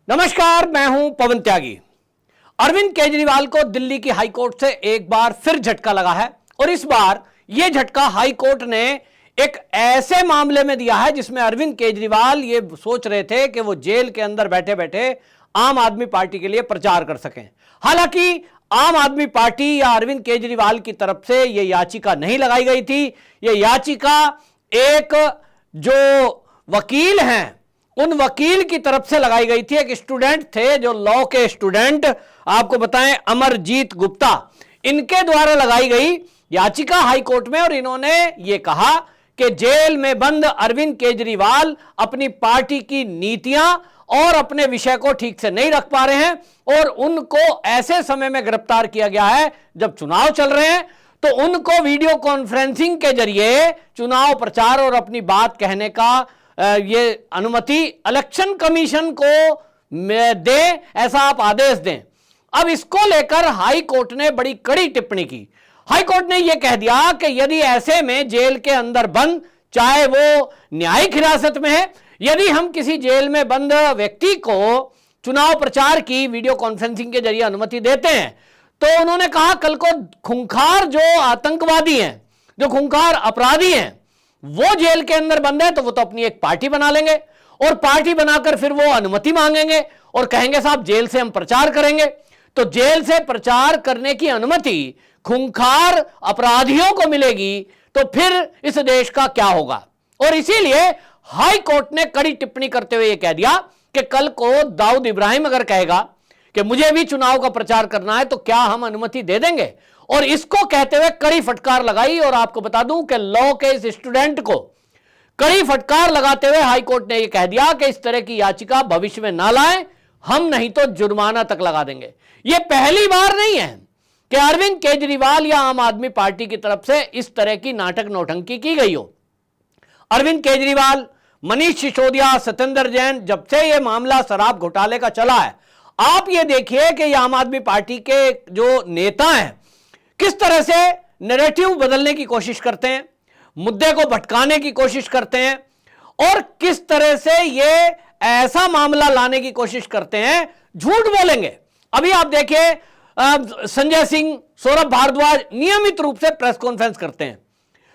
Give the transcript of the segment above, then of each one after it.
नमस्कार, मैं हूं पवन त्यागी। अरविंद केजरीवाल को दिल्ली की हाईकोर्ट से एक बार फिर झटका लगा है और इस बार यह झटका हाईकोर्ट ने एक ऐसे मामले में दिया है जिसमें अरविंद केजरीवाल ये सोच रहे थे कि वो जेल के अंदर बैठे बैठे आम आदमी पार्टी के लिए प्रचार कर सकें। हालांकि आम आदमी पार्टी या अरविंद केजरीवाल की तरफ से यह याचिका नहीं लगाई गई थी। यह याचिका एक जो वकील हैं उन वकील की तरफ से लगाई गई थी। एक स्टूडेंट थे जो लॉ के स्टूडेंट, आपको बताएं अमरजीत गुप्ता, इनके द्वारा लगाई गई याचिका हाईकोर्ट में। और इन्होंने यह कहा कि जेल में बंद अरविंद केजरीवाल अपनी पार्टी की नीतियां और अपने विषय को ठीक से नहीं रख पा रहे हैं और उनको ऐसे समय में गिरफ्तार किया गया है जब चुनाव चल रहे हैं, तो उनको वीडियो कॉन्फ्रेंसिंग के जरिए चुनाव प्रचार और अपनी बात कहने का ये अनुमति इलेक्शन कमीशन को दे, ऐसा आप आदेश दें। अब इसको लेकर हाई कोर्ट ने बड़ी कड़ी टिप्पणी की। हाई कोर्ट ने यह कह दिया कि यदि ऐसे में जेल के अंदर बंद, चाहे वो न्यायिक हिरासत में है, यदि हम किसी जेल में बंद व्यक्ति को चुनाव प्रचार की वीडियो कॉन्फ्रेंसिंग के जरिए अनुमति देते हैं, तो उन्होंने कहा कल को खूंखार जो आतंकवादी हैं, जो खूंखार अपराधी हैं, वो जेल के अंदर बंद है तो वो तो अपनी एक पार्टी बना लेंगे और पार्टी बनाकर फिर वो अनुमति मांगेंगे और कहेंगे साहब जेल से हम प्रचार करेंगे। तो जेल से प्रचार करने की अनुमति खूंखार अपराधियों को मिलेगी तो फिर इस देश का क्या होगा। और इसीलिए हाई कोर्ट ने कड़ी टिप्पणी करते हुए यह कह दिया कि कल को दाऊद इब्राहिम अगर कहेगा कि मुझे भी चुनाव का प्रचार करना है तो क्या हम अनुमति दे देंगे। और इसको कहते हुए कड़ी फटकार लगाई। और आपको बता दूं कि लॉ के इस स्टूडेंट को कड़ी फटकार लगाते हुए हाईकोर्ट ने यह कह दिया कि इस तरह की याचिका भविष्य में ना लाएं, हम नहीं तो जुर्माना तक लगा देंगे। यह पहली बार नहीं है कि अरविंद केजरीवाल या आम आदमी पार्टी की तरफ से इस तरह की नाटक नौटंकी की गई हो। अरविंद केजरीवाल, मनीष सिसोदिया, सत्येंद्र जैन, जब से यह मामला शराब घोटाले का चला है, आप यह देखिए कि यह आम आदमी पार्टी के जो नेता हैं किस तरह से नैरेटिव बदलने की कोशिश करते हैं, मुद्दे को भटकाने की कोशिश करते हैं और किस तरह से ये ऐसा मामला लाने की कोशिश करते हैं, झूठ बोलेंगे। अभी आप देखिए संजय सिंह, सौरभ भारद्वाज नियमित रूप से प्रेस कॉन्फ्रेंस करते हैं।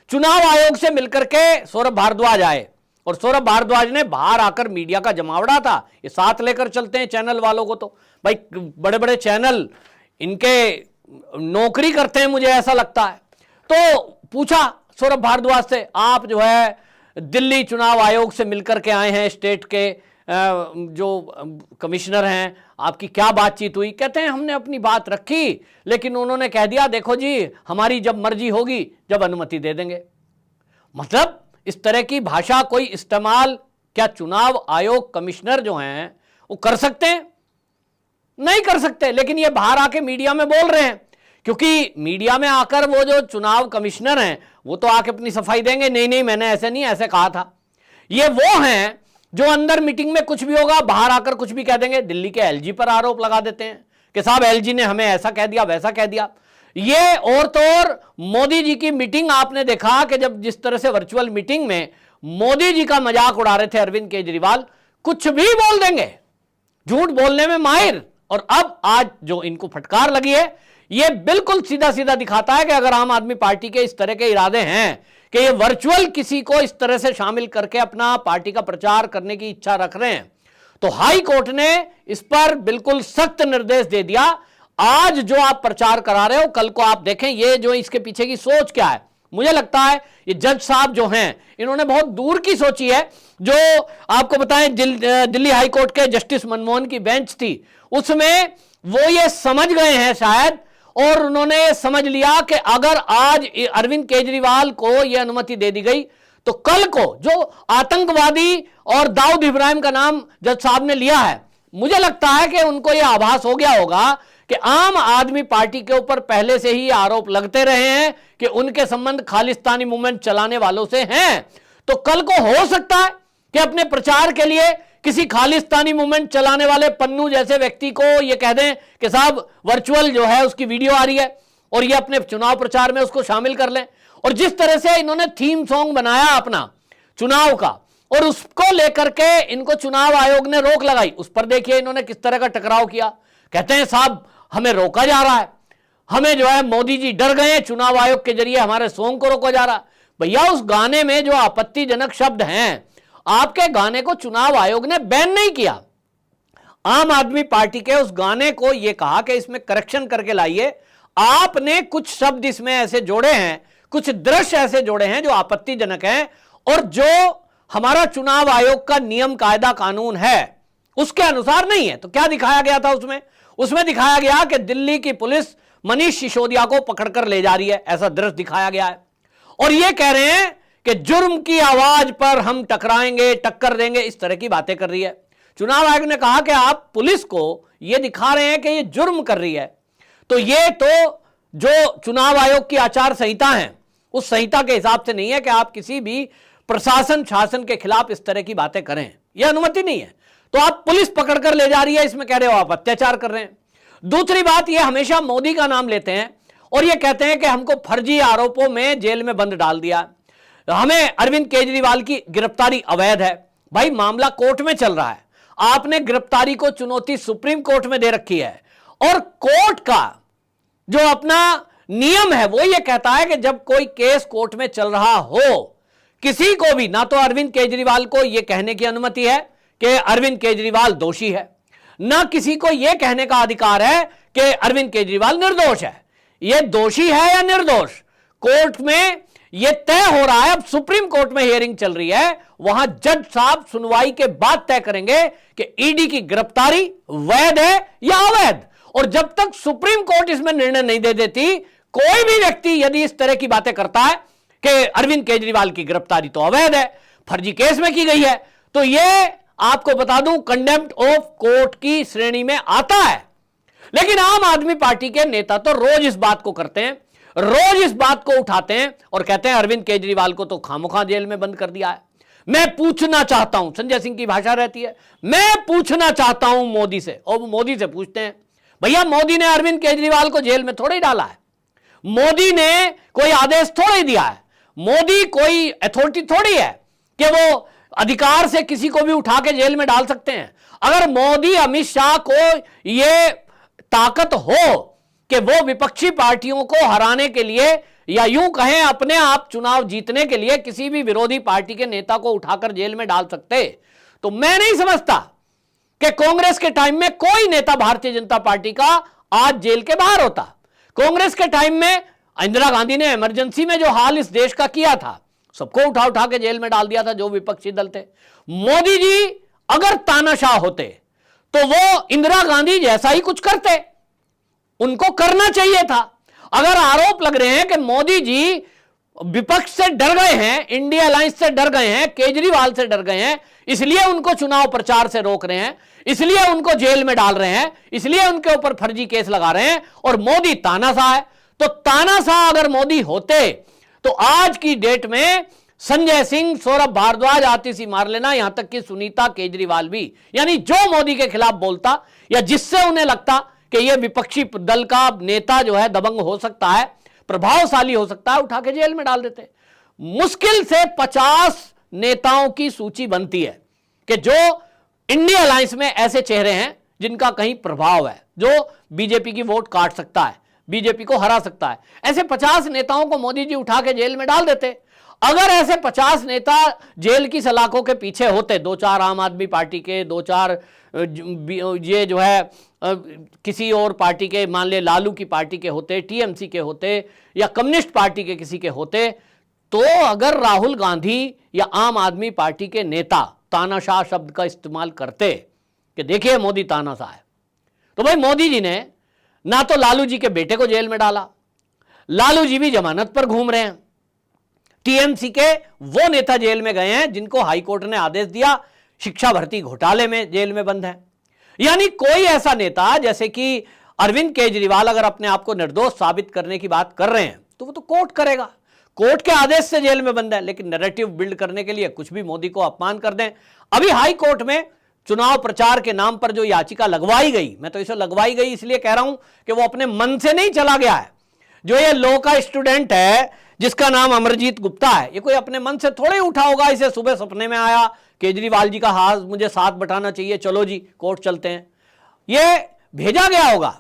चुनाव आयोग से मिलकर के सौरभ भारद्वाज आए और सौरभ भारद्वाज ने बाहर आकर मीडिया का जमावड़ा था। ये साथ लेकर चलते हैं चैनल वालों को, तो भाई बड़े बड़े चैनल इनके नौकरी करते हैं, मुझे ऐसा लगता है। तो पूछा सौरभ भारद्वाज से, आप जो है दिल्ली चुनाव आयोग से मिलकर के आए हैं, स्टेट के जो कमिश्नर हैं, आपकी क्या बातचीत हुई। कहते हैं हमने अपनी बात रखी लेकिन उन्होंने कह दिया देखो जी हमारी जब मर्जी होगी जब अनुमति दे देंगे। मतलब इस तरह की भाषा कोई इस्तेमाल क्या चुनाव आयोग कमिश्नर जो हैं वो कर सकते हैं? नहीं कर सकते। लेकिन ये बाहर आके मीडिया में बोल रहे हैं, क्योंकि मीडिया में आकर वो जो चुनाव कमिश्नर हैं वो तो आके अपनी सफाई देंगे, नहीं नहीं मैंने ऐसे नहीं ऐसे कहा था। ये वो हैं जो अंदर मीटिंग में कुछ भी होगा बाहर आकर कुछ भी कह देंगे। दिल्ली के एलजी पर आरोप लगा देते हैं कि साहब एलजी ने हमें ऐसा कह दिया वैसा कह दिया। ये और तो और मोदी जी की मीटिंग आपने देखा कि जब जिस तरह से वर्चुअल मीटिंग में मोदी जी का मजाक उड़ा रहे थे अरविंद केजरीवाल, कुछ भी बोल देंगे, झूठ बोलने में माहिर। और अब आज जो इनको फटकार लगी है यह बिल्कुल सीधा सीधा दिखाता है कि अगर आम आदमी पार्टी के इस तरह के इरादे हैं कि ये वर्चुअल किसी को इस तरह से शामिल करके अपना पार्टी का प्रचार करने की इच्छा रख रहे हैं, तो हाई कोर्ट ने इस पर बिल्कुल सख्त निर्देश दे दिया। आज जो आप प्रचार करा रहे हो कल को आप देखें ये जो इसके पीछे की सोच क्या है। मुझे लगता है ये जज साहब जो हैं इन्होंने बहुत दूर की सोची है। जो आपको बताएं दिल्ली हाई कोर्ट के जस्टिस मनमोहन की बेंच थी उसमें वो ये समझ गए हैं शायद, और उन्होंने समझ लिया कि अगर आज अरविंद केजरीवाल को यह अनुमति दे दी गई तो कल को जो आतंकवादी और दाऊद इब्राहिम का नाम जज साहब ने लिया है, मुझे लगता है कि उनको यह आभास हो गया होगा कि आम आदमी पार्टी के ऊपर पहले से ही आरोप लगते रहे हैं कि उनके संबंध खालिस्तानी मूवमेंट चलाने वालों से हैं। तो कल को हो सकता है कि अपने प्रचार के लिए किसी खालिस्तानी मूवमेंट चलाने वाले पन्नू जैसे व्यक्ति को यह कह दें कि साहब वर्चुअल जो है उसकी वीडियो आ रही है और ये अपने चुनाव प्रचार में उसको शामिल कर लें। और जिस तरह से इन्होंने थीम सॉन्ग बनाया अपना चुनाव का, और उसको लेकर के इनको चुनाव आयोग ने रोक लगाई। उस पर देखिए इन्होंने किस तरह का टकराव किया। कहते हैं साहब हमें रोका जा रहा है, हमें जो है मोदी जी डर गए, चुनाव आयोग के जरिए हमारे सॉन्ग को रोका जा रहा है। भैया उस गाने में जो आपत्तिजनक शब्द हैं, आपके गाने को चुनाव आयोग ने बैन नहीं किया। आम आदमी पार्टी के उस गाने को यह कहा कि इसमें करेक्शन करके लाइए। आपने कुछ शब्द इसमें ऐसे जोड़े हैं, कुछ दृश्य ऐसे जोड़े हैं जो आपत्तिजनक हैं और जो हमारा चुनाव आयोग का नियम कायदा कानून है उसके अनुसार नहीं है। तो क्या दिखाया गया था उसमें दिखाया गया कि दिल्ली की पुलिस मनीष सिसोदिया को पकड़कर ले जा रही है, ऐसा दृश्य दिखाया गया है। और यह कह रहे हैं कि जुर्म की आवाज पर हम टकराएंगे, टक्कर देंगे, इस तरह की बातें कर रही है। चुनाव आयोग ने कहा कि आप पुलिस को यह दिखा रहे हैं कि यह जुर्म कर रही है, तो यह तो जो चुनाव आयोग की आचार संहिता है उस संहिता के हिसाब से नहीं है कि आप किसी भी प्रशासन शासन के खिलाफ इस तरह की बातें करें, यह अनुमति नहीं है। तो आप पुलिस पकड़कर ले जा रही है, इसमें कह रहे हो आप अत्याचार कर रहे हैं। दूसरी बात, यह हमेशा मोदी का नाम लेते हैं और यह कहते हैं कि हमको फर्जी आरोपों में जेल में बंद डाल दिया, हमें अरविंद केजरीवाल की गिरफ्तारी अवैध है। भाई मामला कोर्ट में चल रहा है, आपने गिरफ्तारी को चुनौती सुप्रीम कोर्ट में दे रखी है और कोर्ट का जो अपना नियम है वो ये कहता है कि जब कोई केस कोर्ट में चल रहा हो, किसी को भी, ना तो अरविंद केजरीवाल को यह कहने की अनुमति है कि अरविंद केजरीवाल दोषी है, ना किसी को यह कहने का अधिकार है कि अरविंद केजरीवाल निर्दोष है। यह दोषी है या निर्दोष, कोर्ट में यह तय हो रहा है। अब सुप्रीम कोर्ट में हियरिंग चल रही है, वहां जज साहब सुनवाई के बाद तय करेंगे कि ईडी की गिरफ्तारी वैध है या अवैध। और जब तक सुप्रीम कोर्ट इसमें निर्णय नहीं दे देती, कोई भी व्यक्ति यदि इस तरह की बातें करता है कि अरविंद केजरीवाल की गिरफ्तारी तो अवैध है, फर्जी केस में की गई है, तो यह आपको बता दूं कंडेम्प्ट ऑफ कोर्ट की श्रेणी में आता है। लेकिन आम आदमी पार्टी के नेता तो रोज इस बात को करते हैं, रोज इस बात को उठाते हैं और कहते हैं अरविंद केजरीवाल को तो खामोखा जेल में बंद कर दिया है। मैं पूछना चाहता हूं, संजय सिंह की भाषा रहती है, मैं पूछना चाहता हूं मोदी से, और मोदी से पूछते हैं, भैया मोदी ने अरविंद केजरीवाल को जेल में थोड़ा ही डाला है, मोदी ने कोई आदेश थोड़ा ही दिया है, मोदी कोई अथॉरिटी थोड़ी है कि वो अधिकार से किसी को भी उठा के जेल में डाल सकते हैं। अगर मोदी अमित शाह को यह ताकत हो कि वो विपक्षी पार्टियों को हराने के लिए या यूं कहें अपने आप चुनाव जीतने के लिए किसी भी विरोधी पार्टी के नेता को उठाकर जेल में डाल सकते, तो मैं नहीं समझता कि कांग्रेस के टाइम में कोई नेता भारतीय जनता पार्टी का आज जेल के बाहर होता। कांग्रेस के टाइम में इंदिरा गांधी ने इमरजेंसी में जो हाल इस देश का किया था, सबको उठा उठा के जेल में डाल दिया था जो विपक्षी दल थे। मोदी जी अगर तानाशाह होते तो वो इंदिरा गांधी जैसा ही कुछ करते, उनको करना चाहिए था। अगर आरोप लग रहे हैं कि मोदी जी विपक्ष से डर गए हैं, इंडिया अलायंस से डर गए हैं, केजरीवाल से डर गए हैं, इसलिए उनको चुनाव प्रचार से रोक रहे हैं, इसलिए उनको जेल में डाल रहे हैं, इसलिए उनके ऊपर फर्जी केस लगा रहे हैं और मोदी तानाशाह है, तो तानाशाह अगर मोदी होते तो आज की डेट में संजय सिंह, सौरभ भारद्वाज, आतिशी मारलेना, यहां तक कि सुनीता केजरीवाल भी, यानी जो मोदी के खिलाफ बोलता या जिससे उन्हें लगता कि यह विपक्षी दल का नेता जो है दबंग हो सकता है, प्रभावशाली हो सकता है, उठा के जेल में डाल देते। मुश्किल से 50 नेताओं की सूची बनती है कि जो इंडिया अलायंस में ऐसे चेहरे हैं जिनका कहीं प्रभाव है, जो बीजेपी की वोट काट सकता है, बीजेपी को हरा सकता है। ऐसे 50 नेताओं को मोदी जी उठा के जेल में डाल देते। अगर ऐसे 50 नेता जेल की सलाखों के पीछे होते, 2-4 आम आदमी पार्टी के, 2-4 ये जो है किसी और पार्टी के, मान ले लालू की पार्टी के होते, टीएमसी के होते या कम्युनिस्ट पार्टी के किसी के होते, तो अगर राहुल गांधी या आम आदमी पार्टी के नेता तानाशाह शब्द का इस्तेमाल करते कि देखिए मोदी तानाशाह है, तो भाई मोदी जी ने ना तो लालू जी के बेटे को जेल में डाला, लालू जी भी जमानत पर घूम रहे हैं, टीएमसी के वो नेता जेल में गए हैं जिनको हाईकोर्ट ने आदेश दिया शिक्षा भर्ती घोटाले में जेल में बंद है। यानी कोई ऐसा नेता, जैसे कि अरविंद केजरीवाल अगर अपने आप को निर्दोष साबित करने की बात कर रहे हैं तो वो तो कोर्ट करेगा, कोर्ट के आदेश से जेल में बंद है, लेकिन नैरेटिव बिल्ड करने के लिए कुछ भी मोदी को अपमान कर दें। अभी हाई कोर्ट में चुनाव प्रचार के नाम पर जो याचिका लगवाई गई, मैं तो इसे लगवाई गई इसलिए कह रहा हूं कि वो अपने मन से नहीं चला गया है। जो ये लॉ का स्टूडेंट है जिसका नाम अमरजीत गुप्ता है, ये कोई अपने मन से थोड़े उठा होगा, इसे सुबह सपने में आया केजरीवाल जी का हाथ मुझे साथ बैठाना चाहिए, चलो जी कोर्ट चलते हैं, ये भेजा गया होगा।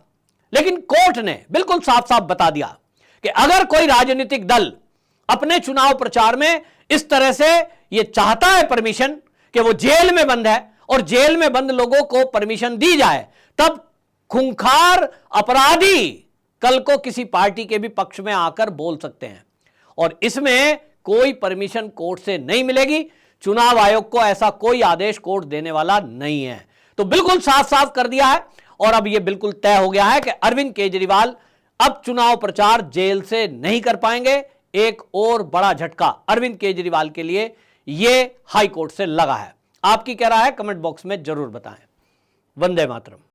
लेकिन कोर्ट ने बिल्कुल साफ साफ बता दिया कि अगर कोई राजनीतिक दल अपने चुनाव प्रचार में इस तरह से ये चाहता है परमिशन कि वो जेल में बंद है और जेल में बंद लोगों को परमिशन दी जाए, तब खूंखार अपराधी कल को किसी पार्टी के भी पक्ष में आकर बोल सकते हैं, और इसमें कोई परमिशन कोर्ट से नहीं मिलेगी। चुनाव आयोग को ऐसा कोई आदेश कोर्ट देने वाला नहीं है। तो बिल्कुल साफ साफ कर दिया है, और अब यह बिल्कुल तय हो गया है कि अरविंद केजरीवाल अब चुनाव प्रचार जेल से नहीं कर पाएंगे। एक और बड़ा झटका अरविंद केजरीवाल के लिए यह हाई कोर्ट से लगा है। आपकी क्या राय है, कमेंट बॉक्स में जरूर बताएं। वंदे मातरम।